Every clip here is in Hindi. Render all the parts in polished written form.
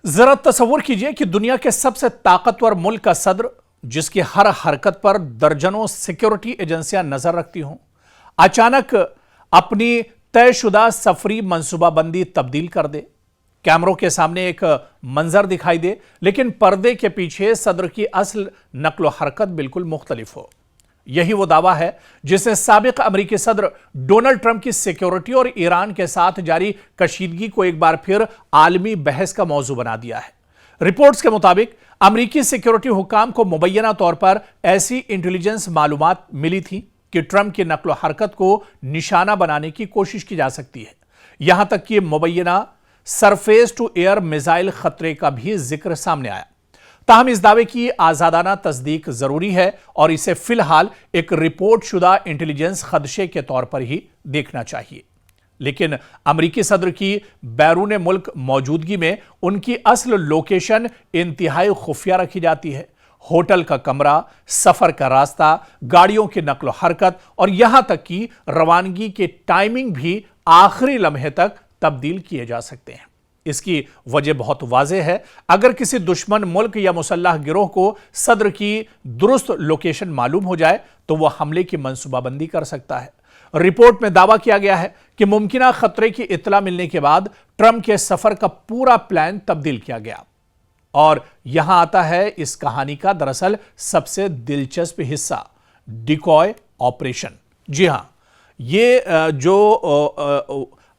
जरा तसव्वुर कीजिए कि दुनिया के सबसे ताकतवर मुल्क का सदर, जिसकी हर हरकत पर दर्जनों सिक्योरिटी एजेंसियां नजर रखती हों, अचानक अपनी तयशुदा सफरी मंसूबाबंदी तब्दील कर दे। कैमरों के सामने एक मंजर दिखाई दे, लेकिन पर्दे के पीछे सदर की असल नक्लो हरकत बिल्कुल मुख्तलिफ हो। यही वो दावा है जिसने साबिक अमेरिकी सदर डोनाल्ड ट्रंप की सिक्योरिटी और ईरान के साथ जारी कशीदगी को एक बार फिर आलमी बहस का मौजू बना दिया है। रिपोर्ट्स के मुताबिक अमेरिकी सिक्योरिटी हुकाम को मुबैना तौर पर ऐसी इंटेलिजेंस मालूमात मिली थी कि ट्रंप की नक्लो हरकत को निशाना बनाने की कोशिश की जा सकती है। यहां तक कि मुबैना सरफेस टू एयर मिसाइल खतरे का भी जिक्र सामने आया। ताहम इस दावे की आजादाना तस्दीक जरूरी है और इसे फिलहाल एक रिपोर्ट शुदा इंटेलिजेंस खदशे के तौर पर ही देखना चाहिए। लेकिन अमेरिकी सदर की बैरून मुल्क मौजूदगी में उनकी असल लोकेशन इंतहाई खुफिया रखी जाती है। होटल का कमरा, सफर का रास्ता, गाड़ियों की नक्लो हरकत और यहां तक कि रवानगी के टाइमिंग भी आखिरी लम्हे तक तब्दील किए जा सकते हैं। इसकी वजह बहुत वाज़ेह है। अगर किसी दुश्मन मुल्क या मुसल्लह गिरोह को सदर की दुरुस्त लोकेशन मालूम हो जाए तो वह हमले की मंसूबाबंदी कर सकता है। रिपोर्ट में दावा किया गया है कि मुमकिना खतरे की इत्तला मिलने के बाद ट्रंप के सफर का पूरा प्लान तब्दील किया गया। और यहां आता है इस कहानी का दरअसल सबसे दिलचस्प हिस्सा, डिकॉय ऑपरेशन। जी हां, ये जो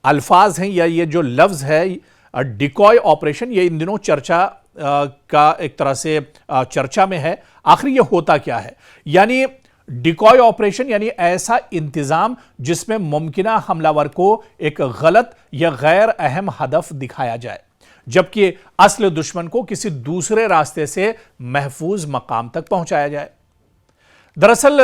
अल्फाज हैं या ये जो लफ्ज है डिकॉय ऑपरेशन, ये इन दिनों चर्चा का एक तरह से चर्चा में है। आखिर ये होता क्या है? यानी डिकॉय ऑपरेशन यानी ऐसा इंतजाम जिसमें मुमकिना हमलावर को एक गलत या गैर अहम हदफ दिखाया जाए, जबकि असल दुश्मन को किसी दूसरे रास्ते से महफूज मकाम तक पहुंचाया जाए। दरअसल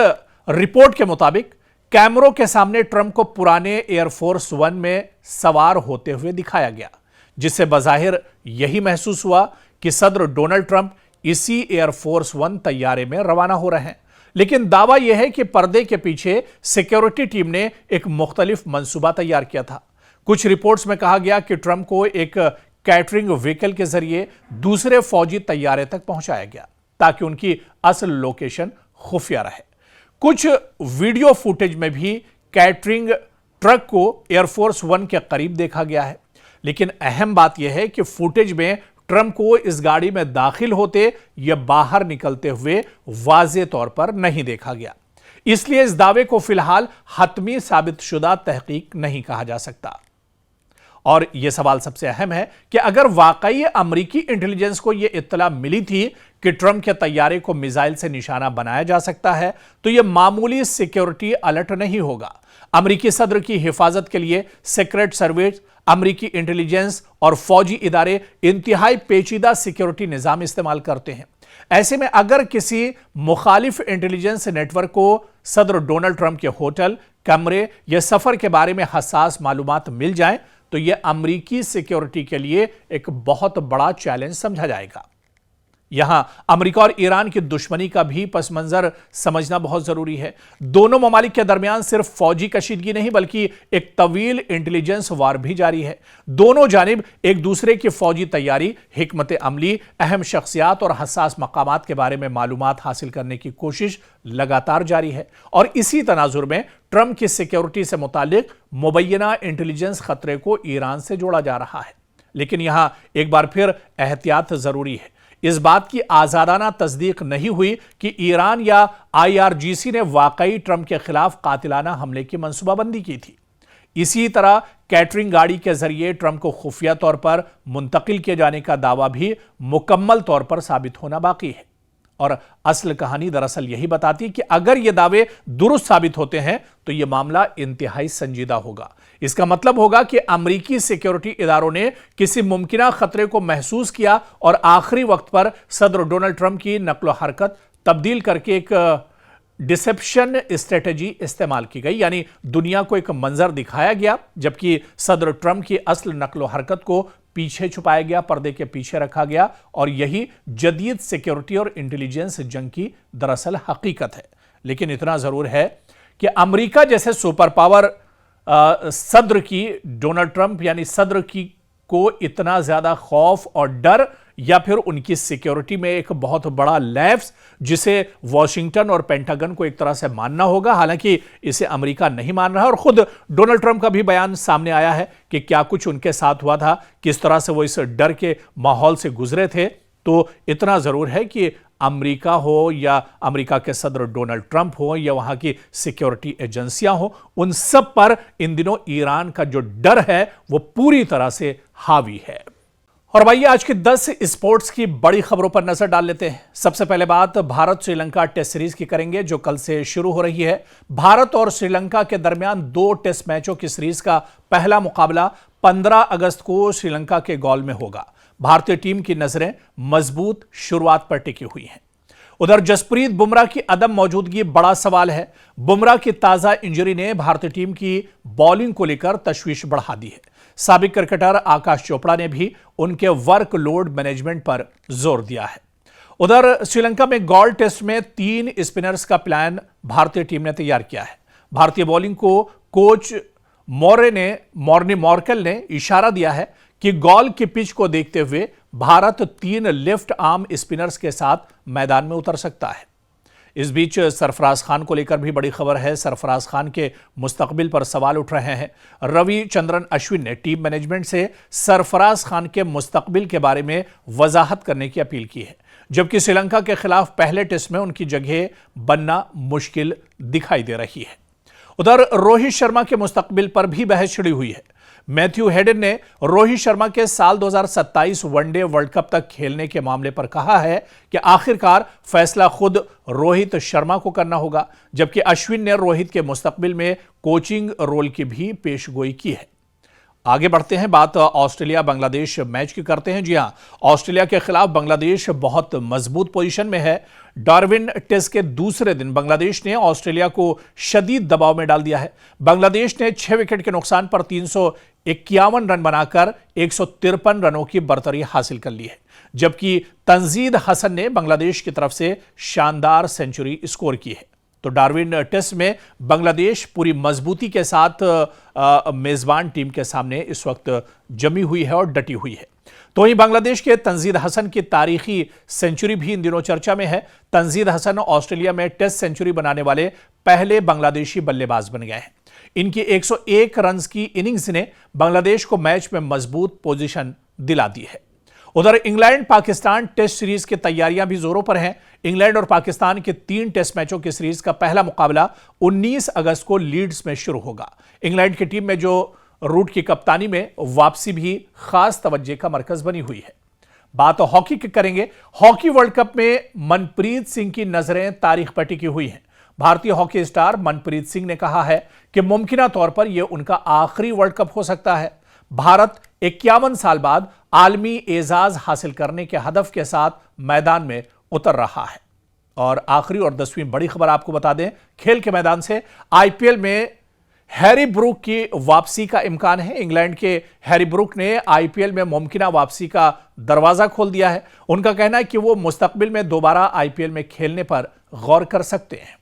रिपोर्ट के मुताबिक कैमरों के सामने ट्रंप को पुराने एयरफोर्स वन में सवार होते हुए दिखाया गया, जिससे बज़ाहिर यही महसूस हुआ कि सदर डोनाल्ड ट्रंप इसी एयरफोर्स वन तैयारे में रवाना हो रहे हैं। लेकिन दावा यह है कि पर्दे के पीछे सिक्योरिटी टीम ने एक मुख्तलिफ मंसूबा तैयार किया था। कुछ रिपोर्ट्स में कहा गया कि ट्रंप को एक कैटरिंग व्हीकल के जरिए दूसरे फौजी तैयारे तक पहुंचाया गया ताकि उनकी असल लोकेशन खुफिया रहे। कुछ वीडियो फुटेज में भी कैटरिंग ट्रक को एयरफोर्स वन के करीब देखा गया है। लेकिन अहम बात यह है कि फुटेज में ट्रंप को इस गाड़ी में दाखिल होते या बाहर निकलते हुए वाज़े तौर पर नहीं देखा गया। इसलिए इस दावे को फिलहाल हतमी साबितशुदा तहकीक नहीं कहा जा सकता। और यह सवाल सबसे अहम है कि अगर वाकई अमेरिकी इंटेलिजेंस को यह इत्तला मिली थी कि ट्रंप के तैयारे को मिसाइल से निशाना बनाया जा सकता है, तो यह मामूली सिक्योरिटी अलर्ट नहीं होगा। अमेरिकी सदर की हिफाजत के लिए सीक्रेट सर्विस, अमेरिकी इंटेलिजेंस और फौजी इदारे इंतहाई पेचीदा सिक्योरिटी निजाम इस्तेमाल करते हैं। ऐसे में अगर किसी मुखालिफ इंटेलिजेंस नेटवर्क को सदर डोनाल्ड ट्रंप के होटल, कमरे या सफर के बारे में हसास मालूमात मिल जाए तो यह अमेरिकी सिक्योरिटी के लिए एक बहुत बड़ा चैलेंज समझा जाएगा। यहां अमेरिका और ईरान की दुश्मनी का भी पस मंजर समझना बहुत जरूरी है। दोनों ममालिक के दरमियान सिर्फ फौजी कशीदगी नहीं बल्कि एक तवील इंटेलिजेंस वार भी जारी है। दोनों जानिब एक दूसरे की फौजी तैयारी, हिकमत अमली, अहम शख्सियात और हसास मकामात के बारे में मालूमात हासिल करने की कोशिश लगातार जारी है। और इसी तनाजुर में ट्रंप की सिक्योरिटी से मुतालिक मुबैना इंटेलिजेंस खतरे को ईरान से जोड़ा जा रहा है। लेकिन यहां एक बार फिर एहतियात जरूरी है। इस बात की आजादाना तस्दीक नहीं हुई कि ईरान या IRGC ने वाकई ट्रंप के खिलाफ कातिलाना हमले की मंसूबाबंदी की थी। इसी तरह कैटरिंग गाड़ी के जरिए ट्रंप को खुफिया तौर पर मुंतकिल किए जाने का दावा भी मुकम्मल तौर पर साबित होना बाकी है। और असल कहानी दरअसल यही बताती है कि अगर ये दावे दुरुस्त साबित होते हैं तो यह मामला इंतहाई संजीदा होगा। इसका मतलब होगा कि अमेरिकी सिक्योरिटी इदारों ने किसी मुमकिना खतरे को महसूस किया और आखिरी वक्त पर सदर डोनाल्ड ट्रंप की नक्लो हरकत तब्दील करके एक डिसेप्शन स्ट्रेटेजी इस्तेमाल की गई। यानी दुनिया को एक मंजर दिखाया गया जबकि सदर ट्रंप की असल नक्लो हरकत को पीछे छुपाया गया, पर्दे के पीछे रखा गया। और यही जदीद सिक्योरिटी और इंटेलिजेंस जंग की दरअसल हकीकत है। लेकिन इतना जरूर है कि अमेरिका जैसे सुपर पावर सदर की, डोनाल्ड ट्रंप यानी सदर की को इतना ज्यादा खौफ और डर, या फिर उनकी सिक्योरिटी में एक बहुत बड़ा लैप्स जिसे वॉशिंगटन और पेंटागन को एक तरह से मानना होगा। हालांकि इसे अमेरिका नहीं मान रहा और खुद डोनाल्ड ट्रंप का भी बयान सामने आया है कि क्या कुछ उनके साथ हुआ था, किस तरह से वो इस डर के माहौल से गुजरे थे। तो इतना जरूर है कि अमेरिका हो या अमेरिका के सदर डोनाल्ड ट्रंप हो या वहां की सिक्योरिटी एजेंसियां हो, उन सब पर इन दिनों ईरान का जो डर है वो पूरी तरह से हावी है। और भाई आज की 10 स्पोर्ट्स की बड़ी खबरों पर नजर डाल लेते हैं। सबसे पहले बात भारत श्रीलंका टेस्ट सीरीज की करेंगे जो कल से शुरू हो रही है। भारत और श्रीलंका के दरमियान 2 टेस्ट मैचों की सीरीज का पहला मुकाबला 15 अगस्त को श्रीलंका के गौल में होगा। भारतीय टीम की नजरें मजबूत शुरुआत पर टिकी हुई हैं। उधर जसप्रीत बुमराह की अदम मौजूदगी बड़ा सवाल है। बुमराह की ताजा इंजरी ने भारतीय टीम की बॉलिंग को लेकर तशवीश बढ़ा दी है। साबिक क्रिकेटर आकाश चोपड़ा ने भी उनके वर्कलोड मैनेजमेंट पर जोर दिया है। उधर श्रीलंका में गौल टेस्ट में 3 स्पिनर्स का प्लान भारतीय टीम ने तैयार किया है। भारतीय बॉलिंग को कोच मॉर्नी मॉर्कल ने इशारा दिया है कि गॉल की पिच को देखते हुए भारत 3 लेफ्ट आर्म स्पिनर्स के साथ मैदान में उतर सकता है। इस बीच सरफराज खान को लेकर भी बड़ी खबर है। सरफराज खान के मुस्तकबिल पर सवाल उठ रहे हैं। रविचंद्रन अश्विन ने टीम मैनेजमेंट से सरफराज खान के मुस्तकबिल के बारे में वजाहत करने की अपील की है, जबकि श्रीलंका के खिलाफ पहले टेस्ट में उनकी जगह बनना मुश्किल दिखाई दे रही है। उधर रोहित शर्मा के मुस्तकबिल पर भी बहस छिड़ी हुई है। मैथ्यू हेडन ने रोहित शर्मा के साल 2027 वनडे वर्ल्ड कप तक खेलने के मामले पर कहा है कि आखिरकार फैसला खुद रोहित शर्मा को करना होगा, जबकि अश्विन ने रोहित के मुस्तकबिल में कोचिंग रोल की भी पेशगोई की है। आगे बढ़ते हैं, बात ऑस्ट्रेलिया बांग्लादेश मैच की करते हैं। जी हां, ऑस्ट्रेलिया के खिलाफ बांग्लादेश बहुत मजबूत पोजीशन में है। डार्विन टेस्ट के दूसरे दिन बांग्लादेश ने ऑस्ट्रेलिया को शदीद दबाव में डाल दिया है। बांग्लादेश ने 6 विकेट के नुकसान पर 351 रन बनाकर 153 रनों की बरतरी हासिल कर ली है, जबकि तंजीद हसन ने बांग्लादेश की तरफ से शानदार सेंचुरी स्कोर की है। तो डार्विन टेस्ट में बांग्लादेश पूरी मजबूती के साथ मेजबान टीम के सामने इस वक्त जमी हुई है और डटी हुई है। तो वहीं बांग्लादेश के तंजीद हसन की तारीखी सेंचुरी भी इन दिनों चर्चा में है। तंजीद हसन ऑस्ट्रेलिया में टेस्ट सेंचुरी बनाने वाले पहले बांग्लादेशी बल्लेबाज बन गए हैं। इनकी 101 रन की इनिंग्स ने बांग्लादेश को मैच में मजबूत पोजीशन दिला दी है। उधर इंग्लैंड पाकिस्तान टेस्ट सीरीज की तैयारियां भी जोरों पर हैं। इंग्लैंड और पाकिस्तान के 3 टेस्ट मैचों की सीरीज का पहला मुकाबला 19 अगस्त को लीड्स में शुरू होगा। इंग्लैंड की टीम में जो रूट की कप्तानी में वापसी भी खास तवज्जो का मरकज बनी हुई है। बात हॉकी की करेंगे। हॉकी वर्ल्ड कप में मनप्रीत सिंह की नजरें तारीख पर टिकी हुई हैं। भारतीय हॉकी स्टार मनप्रीत सिंह ने कहा है कि मुमकिन तौर पर यह उनका आखिरी वर्ल्ड कप हो सकता है। भारत 51 साल बाद आलमी एजाज हासिल करने के हदफ के साथ मैदान में उतर रहा है। और आखिरी और 10वीं बड़ी खबर आपको बता दें, खेल के मैदान से आईपीएल में हैरी ब्रूक की वापसी का इम्कान है। इंग्लैंड के हैरी ब्रूक ने आईपीएल में मुमकिन वापसी का दरवाजा खोल दिया है। उनका कहना है कि वो मुस्तकबिल में दोबारा आईपीएल में खेलने पर गौर कर सकते हैं।